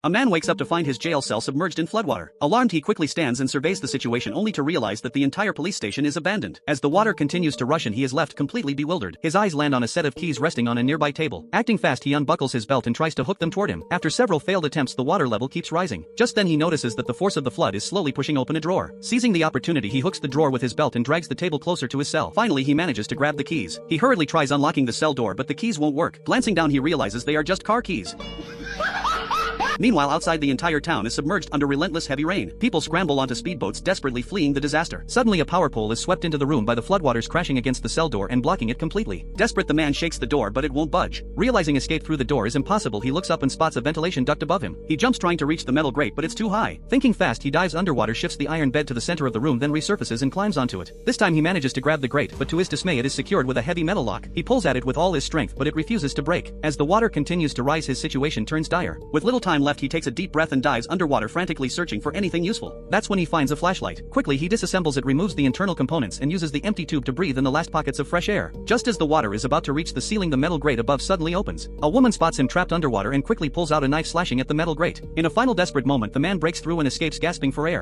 A man wakes up to find his jail cell submerged in floodwater. Alarmed, he quickly stands and surveys the situation only to realize that the entire police station is abandoned. As the water continues to rush in, he is left completely bewildered. His eyes land on a set of keys resting on a nearby table. Acting fast, he unbuckles his belt and tries to hook them toward him. After several failed attempts, the water level keeps rising. Just then he notices that the force of the flood is slowly pushing open a drawer. Seizing the opportunity, he hooks the drawer with his belt and drags the table closer to his cell. Finally, he manages to grab the keys. He hurriedly tries unlocking the cell door, but the keys won't work. Glancing down, he realizes they are just car keys. Meanwhile, outside, the entire town is submerged under relentless heavy rain. People scramble onto speedboats, desperately fleeing the disaster. Suddenly, a power pole is swept into the room by the floodwaters, crashing against the cell door and blocking it completely. Desperate, the man shakes the door, but it won't budge. Realizing escape through the door is impossible, he looks up and spots a ventilation duct above him. He jumps, trying to reach the metal grate, but it's too high. Thinking fast, he dives underwater, shifts the iron bed to the center of the room, then resurfaces and climbs onto it. This time he manages to grab the grate, but to his dismay it is secured with a heavy metal lock. He pulls at it with all his strength, but it refuses to break. As the water continues to rise, his situation turns dire. With little time left, he takes a deep breath and dives underwater, frantically searching for anything useful. That's when he finds a flashlight. Quickly he disassembles it, removes the internal components, and uses the empty tube to breathe in the last pockets of fresh air. Just as the water is about to reach the ceiling, the metal grate above suddenly opens. A woman spots him trapped underwater and quickly pulls out a knife, slashing at the metal grate. In a final desperate moment, the man breaks through and escapes, gasping for air.